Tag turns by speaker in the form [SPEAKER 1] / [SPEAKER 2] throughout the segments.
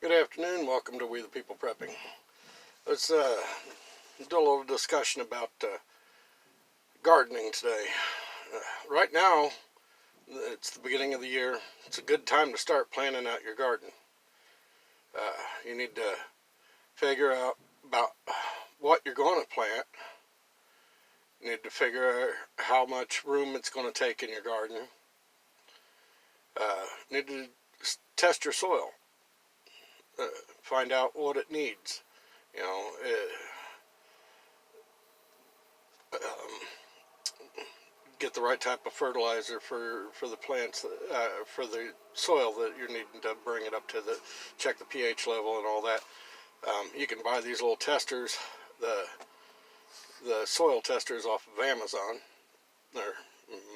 [SPEAKER 1] Good afternoon. Welcome to We the People Prepping. Let's do a little discussion about gardening today. Right now, it's the beginning of the year. It's a good time to start planning out your garden. You need to figure out about what you're going to plant. You need to figure out how much room it's going to take in your garden. You need to test your soil. Find out what it needs. You know, get the right type of fertilizer for the plants, for the soil that you're needing to bring it up to check the pH level and all that. You can buy these little testers, the soil testers off of Amazon. They're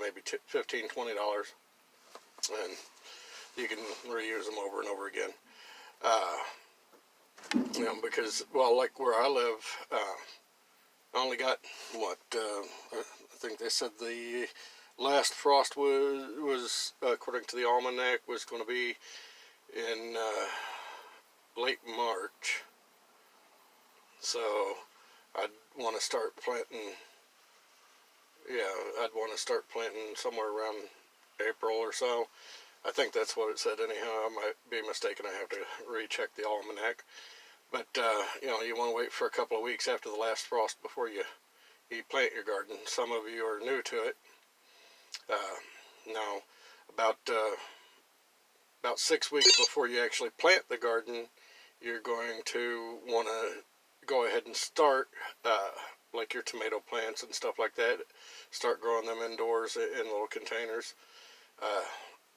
[SPEAKER 1] maybe $15, $20, and you can reuse them over and over again. Because, well, like where I live, I only got, I think they said the last frost was according to the almanac, was going to be in late March. So I'd want to start planting, I'd want to start planting somewhere around April or so. I think that's what it said anyhow. I might be mistaken. I have to recheck the almanac. But, you want to wait for a couple of weeks after the last frost before you plant your garden. Some of you are new to it. Now, about 6 weeks before you actually plant the garden, you're going to want to go ahead and start, like your tomato plants and stuff like that, start growing them indoors in little containers.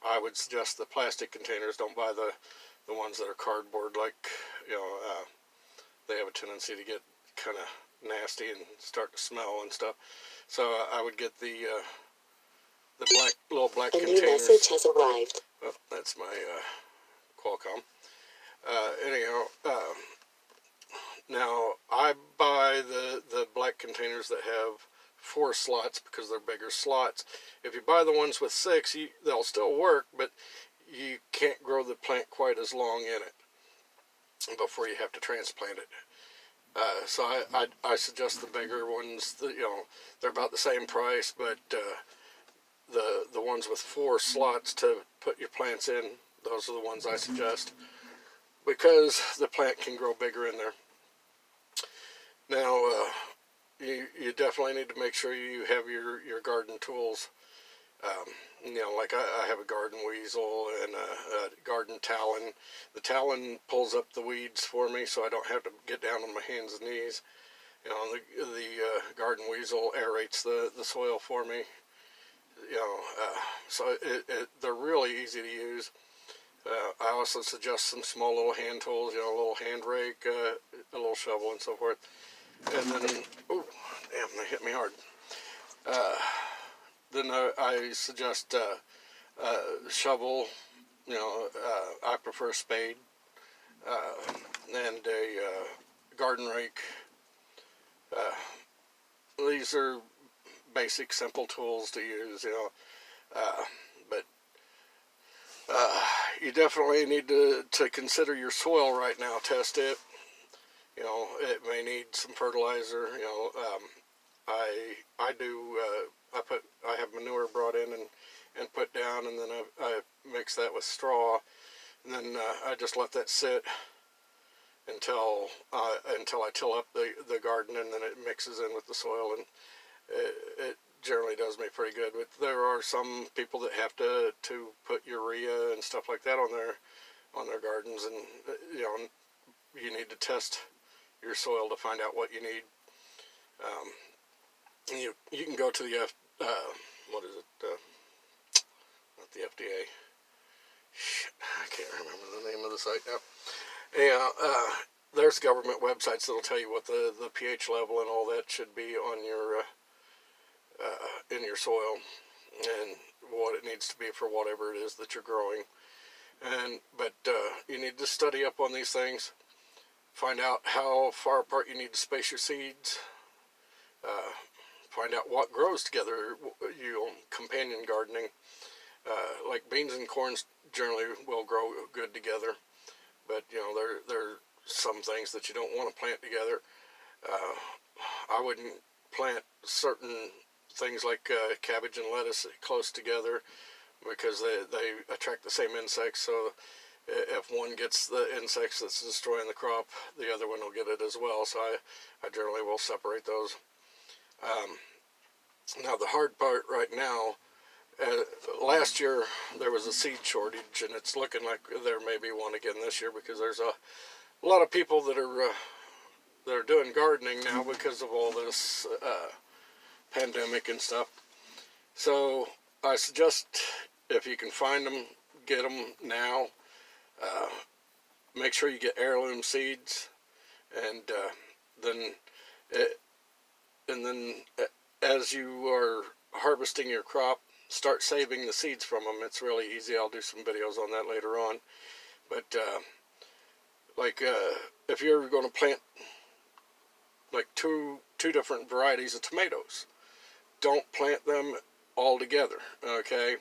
[SPEAKER 1] I would suggest the plastic containers. Don't buy the ones that are cardboard, like, they have a tendency to get kind of nasty and start to smell and stuff. So I would get the little black containers. A new message has arrived. Oh, that's my Qualcomm. Now I buy the black containers that have 4 slots because they're bigger slots. If you buy the ones with 6, they'll still work, but you can't grow the plant quite as long in it before you have to transplant it. So I suggest the bigger ones. They're about the same price, but the ones with 4 slots to put your plants in, those are the ones I suggest, because the plant can grow bigger in there. Now, you definitely need to make sure you have your garden tools. Like I have a garden weasel and a garden talon. The talon pulls up the weeds for me, so I don't have to get down on my hands and knees. The garden weasel aerates the soil for me. So they're really easy to use. I also suggest some small little hand tools, a little hand rake, a little shovel, and so forth. And then, oh, damn, they hit me hard. Then I suggest shovel. I prefer a spade, and a garden rake. These are basic, simple tools to use, but you definitely need to consider your soil right now. Test it. It may need some fertilizer. I have manure brought in and put down, and then I mix that with straw, and then I just let that sit until I till up the garden, and then it mixes in with the soil, and it generally does me pretty good. But there are some people that have to put urea and stuff like that on their gardens, and you need to test your soil to find out what you need. You can go to the not the FDA. Shit, I can't remember the name of the site now. There's government websites that'll tell you what the pH level and all that should be on your in your soil, and what it needs to be for whatever it is that you're growing. But you need to study up on these things. Find out how far apart you need to space your seeds. Find out what grows together. Companion gardening, like beans and corns generally will grow good together, but some things that you don't want to plant together. I wouldn't plant certain things like cabbage and lettuce close together because they attract the same insects. So if one gets the insects that's destroying the crop, the other one will get it as well. So I generally will separate those. Now the hard part right now, last year there was a seed shortage, and it's looking like there may be one again this year because there's a lot of people that are doing gardening now because of all this pandemic and stuff. So I suggest if you can find them, get them now. Make sure you get heirloom seeds, and then as you are harvesting your crop, start saving the seeds from them. It's really easy. I'll do some videos on that later on. But if you're going to plant like two different varieties of tomatoes, don't plant them all together, okay?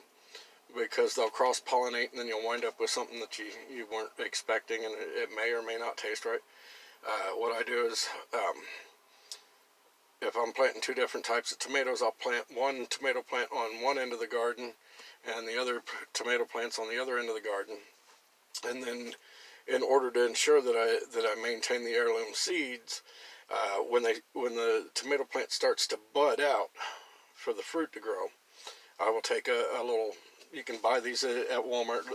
[SPEAKER 1] Because they'll cross-pollinate, and then you'll wind up with something that you weren't expecting, and it may or may not taste right. What I do is, if I'm planting two different types of tomatoes, I'll plant one tomato plant on one end of the garden and the other tomato plants on the other end of the garden. And then, in order to ensure that I maintain the heirloom seeds, when the tomato plant starts to bud out for the fruit to grow, I will take a little. You can buy these at Walmart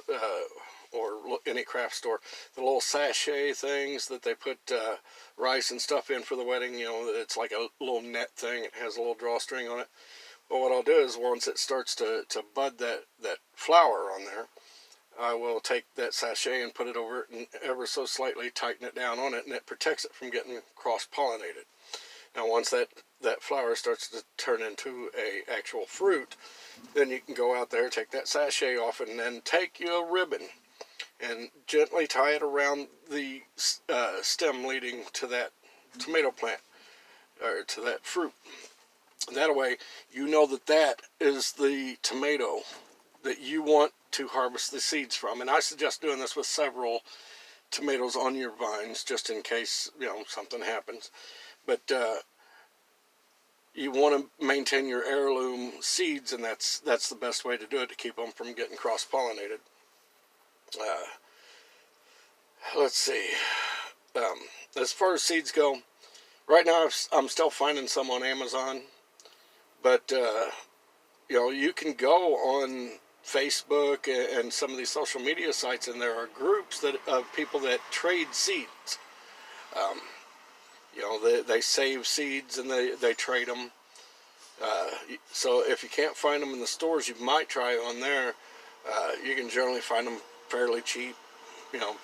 [SPEAKER 1] or any craft store. The little sachet things that they put rice and stuff in for the wedding. You know, it's like a little net thing. It has a little drawstring on it. Well, what I'll do is once it starts to bud that flower on there, I will take that sachet and put it over it and ever so slightly tighten it down on it, and it protects it from getting cross-pollinated. Now, once that flower starts to turn into a actual fruit, then you can go out there, take that sachet off, and then take your ribbon and gently tie it around the stem leading to that tomato plant, or to that fruit. That way, you know that is the tomato that you want to harvest the seeds from. And I suggest doing this with several tomatoes on your vines, just in case, something happens. But you want to maintain your heirloom seeds, and that's the best way to do it, to keep them from getting cross-pollinated. Let's see. As far as seeds go, right now I'm still finding some on Amazon, but you can go on Facebook and some of these social media sites, and there are groups of people that trade seeds. They save seeds and they trade them. So if you can't find them in the stores, you might try on there. You can generally find them fairly cheap.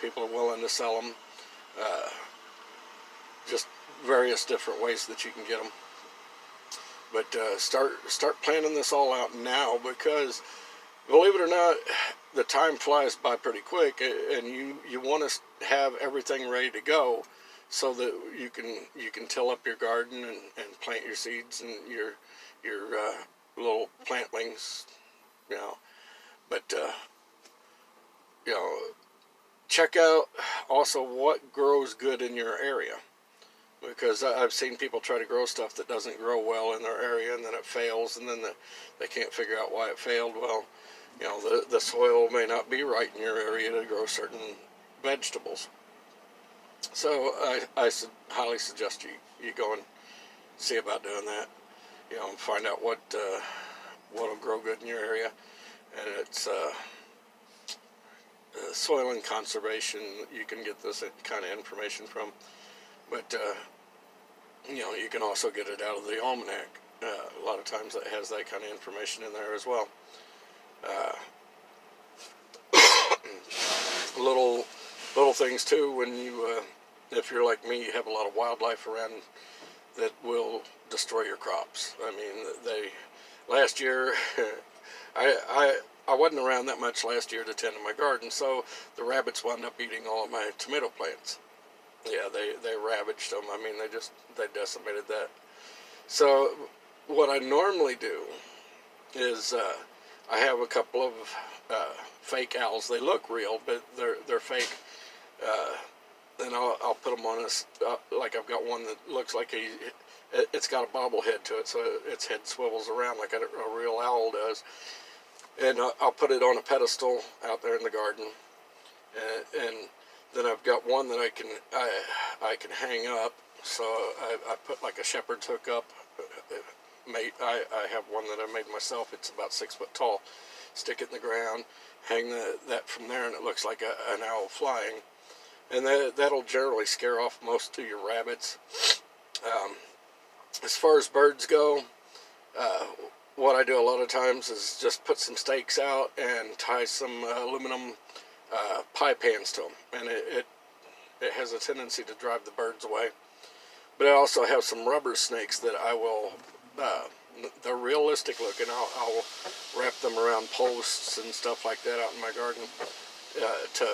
[SPEAKER 1] People are willing to sell them. Just various different ways that you can get them. But start planning this all out now, because believe it or not, the time flies by pretty quick, and you want to have everything ready to go so that you can till up your garden and plant your seeds and your little plantlings, But check out also what grows good in your area, because I've seen people try to grow stuff that doesn't grow well in their area, and then it fails, and then they can't figure out why it failed. Well, the soil may not be right in your area to grow certain vegetables. So I highly suggest you go and see about doing that. And find out what'll grow good in your area, and it's soil and conservation. You can get this kind of information from, but you can also get it out of the almanac. A lot of times it has that kind of information in there as well. Little things too, when if you're like me, you have a lot of wildlife around that will destroy your crops. I mean, last year, I wasn't around that much last year to tend to my garden, so the rabbits wound up eating all of my tomato plants. Yeah, they ravaged them. I mean, they decimated that. So what I normally do is I have a couple of fake owls. They look real, but they're fake. then I'll put them on this, like I've got one that looks like it's got a bobblehead to it, so its head swivels around like a real owl does. And I'll put it on a pedestal out there in the garden, and then I've got one that I can hang up. So I put like a shepherd's hook up. I have one that I made myself. It's about 6 foot tall. Stick it in the ground, hang that from there, and it looks like an owl flying. And that'll generally scare off most of your rabbits. As far as birds go, what I do a lot of times is just put some stakes out and tie some aluminum pie pans to them, and it has a tendency to drive the birds away. But I also have some rubber snakes that I will, they're realistic looking. I'll wrap them around posts and stuff like that out in my garden to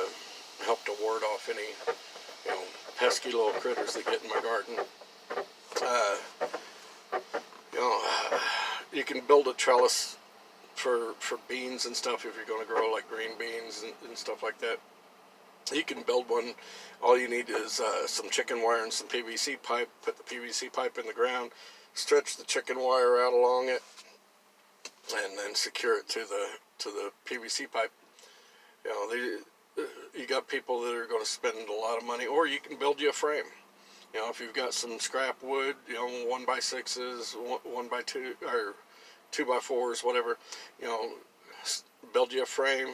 [SPEAKER 1] help to ward off any, pesky little critters that get in my garden. You can build a trellis for beans and stuff if you're going to grow like green beans and stuff like that. You can build one. All you need is some chicken wire and some PVC pipe. Put the PVC pipe in the ground, stretch the chicken wire out along it, and then secure it to the PVC pipe. You got people that are going to spend a lot of money, or you can build you a frame. If you've got some scrap wood, 1x6s, 1x2 or 2x4s, whatever, build you a frame,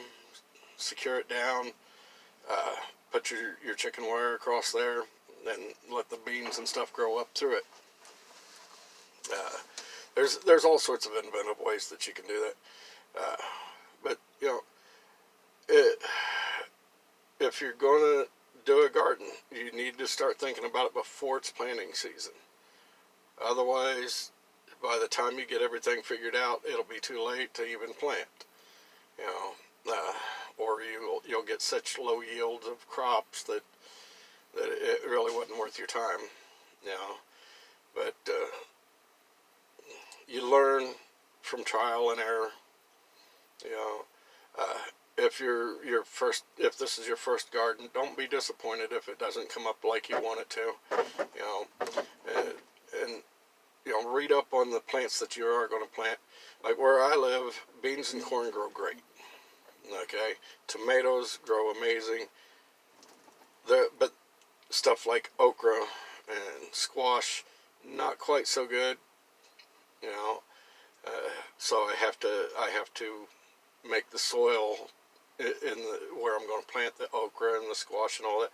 [SPEAKER 1] secure it down, put your chicken wire across there, and let the beans and stuff grow up through it. There's all sorts of inventive ways that you can do that. But if you're going to do a garden, you need to start thinking about it before it's planting season. Otherwise, by the time you get everything figured out, it'll be too late to even plant. Or you'll get such low yields of crops that it really wasn't worth your time. But you learn from trial and error. If this is your first garden, don't be disappointed if it doesn't come up like you want it to. And read up on the plants that you are going to plant. Like where I live, beans and corn grow great. Okay, tomatoes grow amazing. But stuff like okra and squash, not quite so good. So I have to make the soil where I'm going to plant the okra and the squash and all that.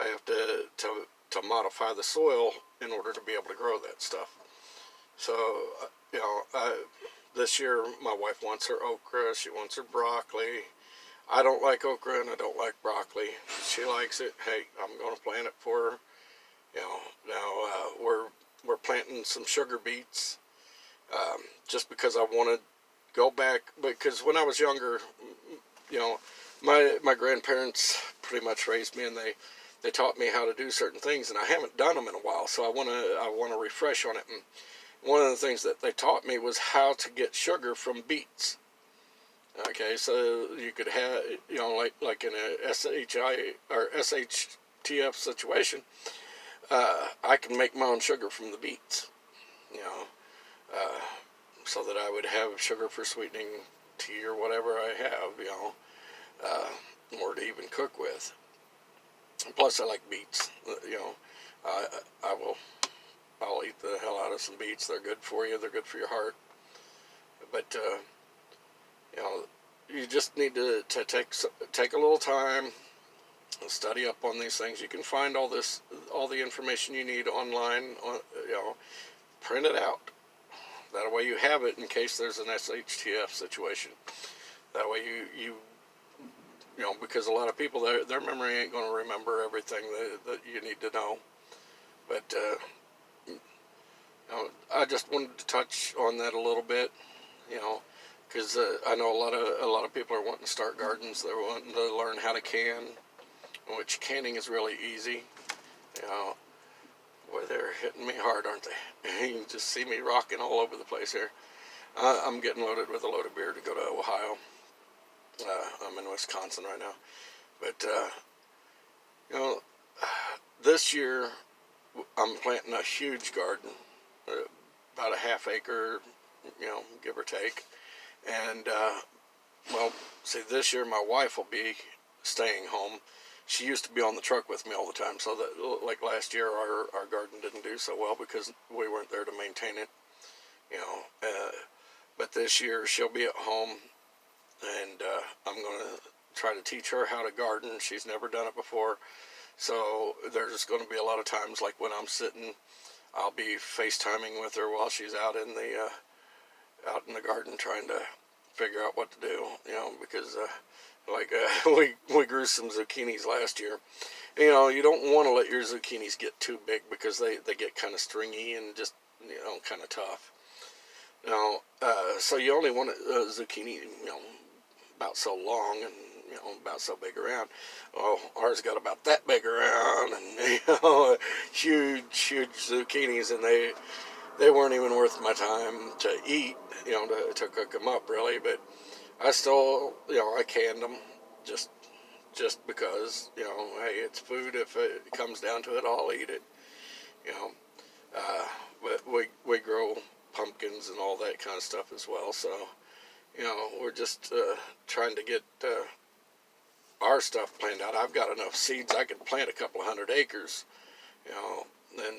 [SPEAKER 1] I have to modify the soil in order to be able to grow that stuff. So this year my wife wants her okra. She wants her broccoli. I don't like okra and I don't like broccoli. She likes it. Hey, I'm going to plant it for her. Now we're planting some sugar beets. Just because I want to go back, because when I was younger, my grandparents pretty much raised me, and they taught me how to do certain things, and I haven't done them in a while, so I want to refresh on it. And one of the things that they taught me was how to get sugar from beets. Okay, so you could have, like in a SHI or SHTF situation, I can make my own sugar from the beets. So that I would have sugar for sweetening tea or whatever I have, or to even cook with. Plus, I like beets. I'll eat the hell out of some beets. They're good for you. They're good for your heart. But you just need to take a little time and study up on these things. You can find all the information you need online. Print it out. That way you have it in case there's an SHTF situation. That way you because a lot of people, their memory ain't going to remember everything that you need to know. But I just wanted to touch on that a little bit, because I know a lot of people are wanting to start gardens. They're wanting to learn how to can, which canning is really easy. Boy, they're hitting me hard, aren't they? You can just see me rocking all over the place here. I'm getting loaded with a load of beer to go to Ohio. I'm in Wisconsin right now. But, this year I'm planting a huge garden, about a half acre, give or take. And well, see, this year my wife will be staying home. She used to be on the truck with me all the time, so that, like last year, our garden didn't do so well because we weren't there to maintain it, you know. But this year she'll be at home, and I'm going to try to teach her how to garden. She's never done it before, so there's going to be a lot of times like when I'm sitting, I'll be FaceTiming with her while she's out in the garden trying to figure out what to do, because we grew some zucchinis last year. You don't want to let your zucchinis get too big because they get kind of stringy and just, kind of tough. So you only want a zucchini, about so long and, about so big around. Well, ours got about that big around and, huge zucchinis, and they weren't even worth my time to eat, to cook them up really, but I still, I canned them just because, hey, it's food. If it comes down to it, I'll eat it, you know. But we grow pumpkins and all that kind of stuff as well. So, we're just trying to get our stuff planned out. I've got enough seeds I could plant a couple of 100 acres, and then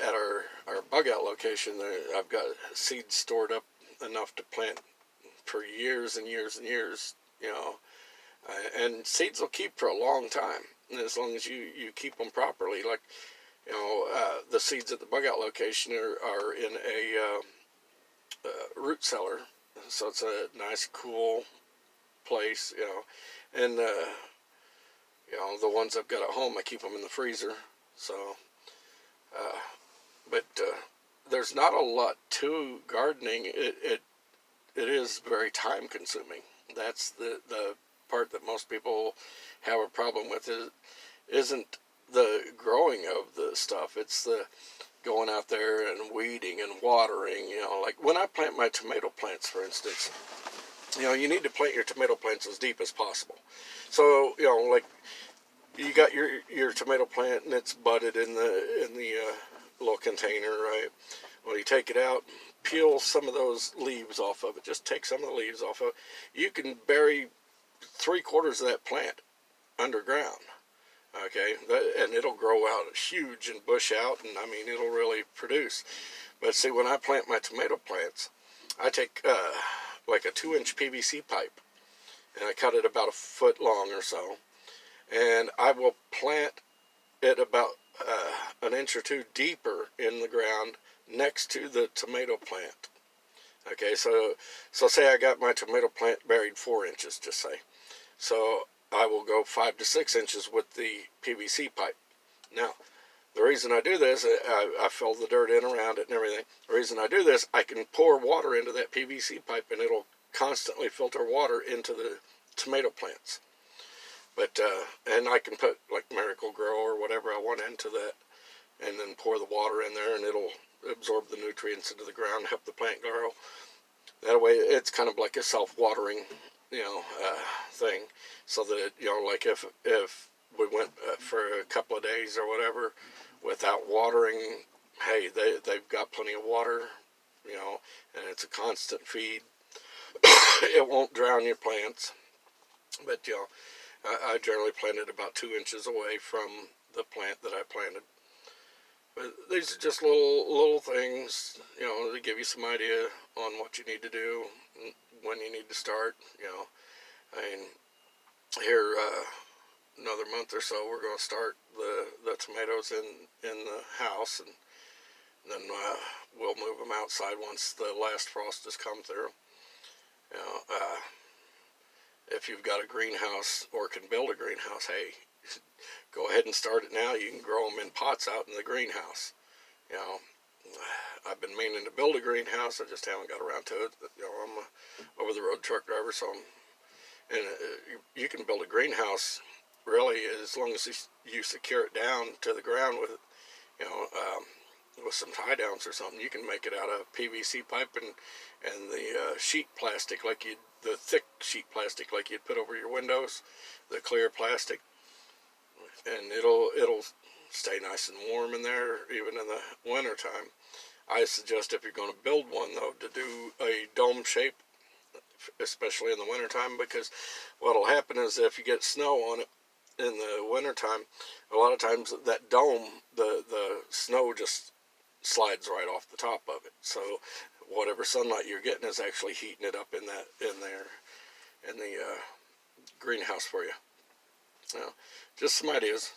[SPEAKER 1] at our bug out location there, I've got seeds stored up enough to plant for years and years and years, and seeds will keep for a long time as long as you keep them properly. Like, the seeds at the bug out location are in a root cellar, so it's a nice cool place, and the ones I've got at home, I keep them in the freezer. So but there's not a lot to gardening. It is very time consuming. That's the part that most people have a problem with. Isn't the growing of the stuff, it's the going out there and weeding and watering. Like when I plant my tomato plants, for instance, you need to plant your tomato plants as deep as possible. So, like you got your tomato plant and it's budded in the little container, right? Well, you take it out, peel some of those leaves off of it. Just take some of the leaves off of it. You can bury 3/4 of that plant underground, okay? And it'll grow out huge and bush out, and I mean, it'll really produce. But see, when I plant my tomato plants, I take like a 2-inch PVC pipe, and I cut it about a foot long or so, and I will plant it about an inch or two deeper in the ground next to the tomato plant. Okay, so say I got my tomato plant buried 4 inches, just say. So I will go 5 to 6 inches with the PVC pipe. Now, the reason I do this, I fill the dirt in around it and everything. The reason I do this, I can pour water into that PVC pipe and it'll constantly filter water into the tomato plants. But, and I can put like Miracle-Gro or whatever I want into that, and then pour the water in there and it'll absorb the nutrients into the ground, help the plant grow. That way it's kind of like a self-watering, thing. So that, like if we went for a couple of days or whatever without watering, hey, they've got plenty of water, and it's a constant feed. It won't drown your plants. But, I generally plant it about 2 inches away from the plant that I planted. But these are just little things, to give you some idea on what you need to do, when you need to start. I mean, here another month or so, we're going to start the tomatoes in the house, and then we'll move them outside once the last frost has come through. If you've got a greenhouse or can build a greenhouse, hey, go ahead and start it now. You can grow them in pots out in the greenhouse. I've been meaning to build a greenhouse. I just haven't got around to it. I'm a over-the-road truck driver, so you can build a greenhouse really as long as you secure it down to the ground with, with some tie downs or something. You can make it out of PVC pipe and the sheet plastic, the thick sheet plastic like you'd put over your windows, the clear plastic. and it'll stay nice and warm in there even in the winter time. I suggest if you're going to build one though to do a dome shape, especially in the wintertime, because what'll happen is if you get snow on it in the wintertime, a lot of times that dome, the snow just slides right off the top of it. So whatever sunlight you're getting is actually heating it up in the greenhouse for you. You know, just some ideas.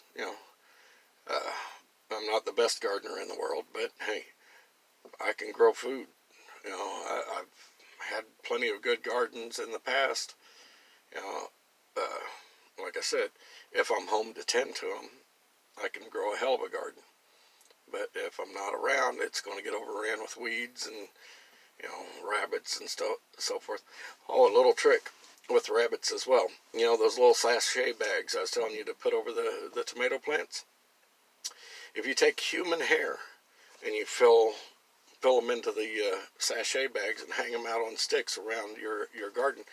[SPEAKER 1] I'm not the best gardener in the world, but hey, I can grow food. I've had plenty of good gardens in the past. You know, like I said, if I'm home to tend to them, I can grow a hell of a garden. But if I'm not around, it's going to get overran with weeds and rabbits and stuff, so forth. Oh, a little trick with rabbits as well. Those little sachet bags I was telling you to put over the tomato plants. If you take human hair and you fill them into the sachet bags and hang them out on sticks around your garden,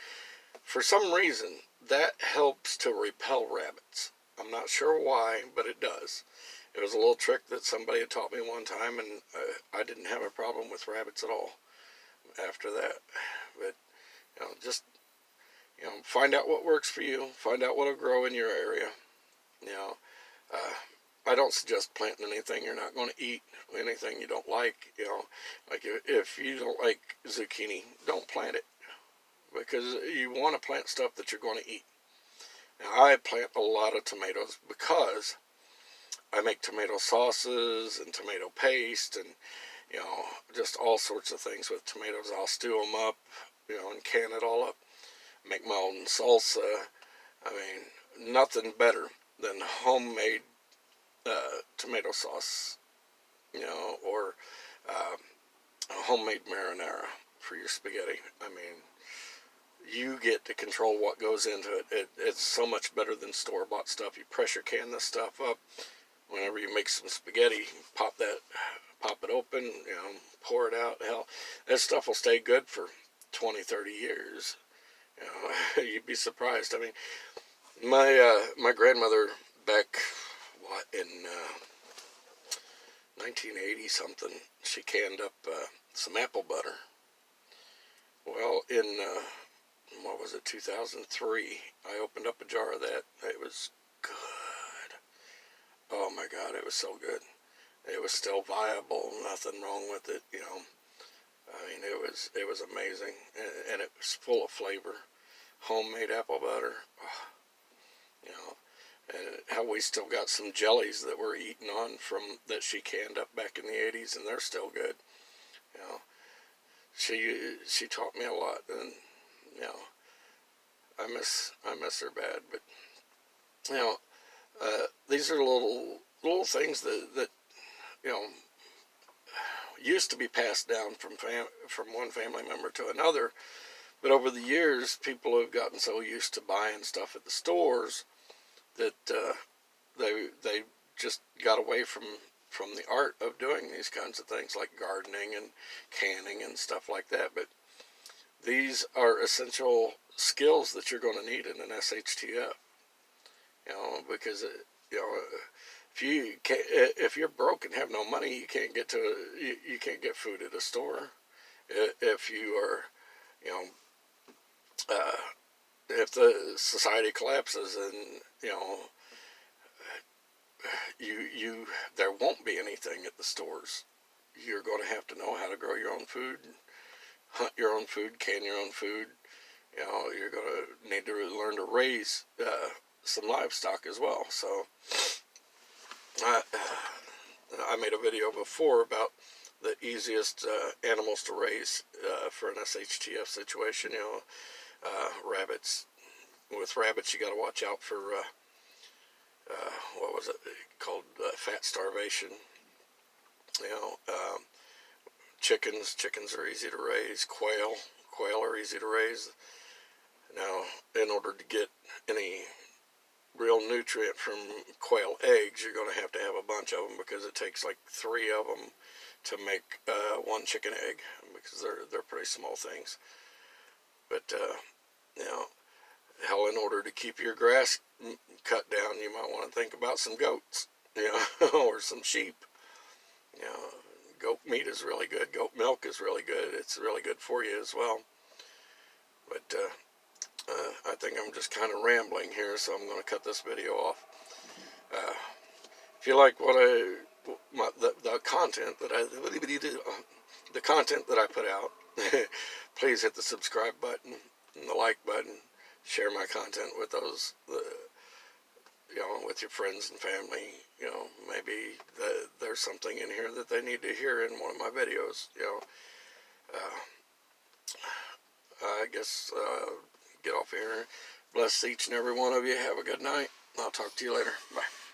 [SPEAKER 1] for some reason that helps to repel rabbits. I'm not sure why, but it does. It was a little trick that somebody had taught me one time, and I didn't have a problem with rabbits at all after that. But just find out what works for you. Find out what'll grow in your area. I don't suggest planting anything you're not going to eat. Anything you don't like. Like if you don't like zucchini, don't plant it, because you want to plant stuff that you're going to eat. Now, I plant a lot of tomatoes because I make tomato sauces and tomato paste and just all sorts of things with tomatoes. I'll stew them up, and can it all up. Make my own salsa. I mean, nothing better than homemade tomato sauce, or homemade marinara for your spaghetti. I mean, you get to control what goes into it. It's so much better than store-bought stuff. You pressure can this stuff up. Whenever you make some spaghetti, pop it open, pour it out. Hell, that stuff will stay good for 20, 30 years. You'd be surprised. I mean, my grandmother back in 1980 something, she canned up some apple butter. Well, in what was it, 2003, I opened up a jar of that. It was good. Oh my God, it was so good. It was still viable, nothing wrong with it, I mean, it was amazing, and it was full of flavor. Homemade apple butter, and how we still got some jellies that we're eating on from that she canned up back in the 80s, and they're still good. She taught me a lot, and I miss her bad. But these are little things that used to be passed down from one family member to another. But over the years, people have gotten so used to buying stuff at the stores that they just got away from the art of doing these kinds of things like gardening and canning and stuff like that. But these are essential skills that you're going to need in an SHTF. Because if you're broke and have no money, you can't get food at a store. If you are, if the society collapses and there won't be anything at the stores, you're going to have to know how to grow your own food, hunt your own food, can your own food. You're going to need to learn to raise some livestock as well. So I made a video before about the easiest animals to raise for an SHTF situation. Rabbits. With rabbits, you got to watch out for what was it called? Fat starvation. Chickens are easy to raise. Quail are easy to raise. Now, in order to get any real nutrient from quail eggs, you're going to have a bunch of them, because it takes like 3 of them to make one chicken egg, because they're pretty small things. But hell, in order to keep your grass cut down, you might want to think about some goats, or some sheep. You know, goat meat is really good. Goat milk is really good. It's really good for you as well. But I think I'm just kind of rambling here, so I'm going to cut this video off. If you like what the content that the content that I put out, please hit the subscribe button and the like button. Share my content with those, with your friends and family. Maybe there's something in here that they need to hear in one of my videos. I guess get off here. Bless each and every one of you. Have a good night. I'll talk to you later. Bye.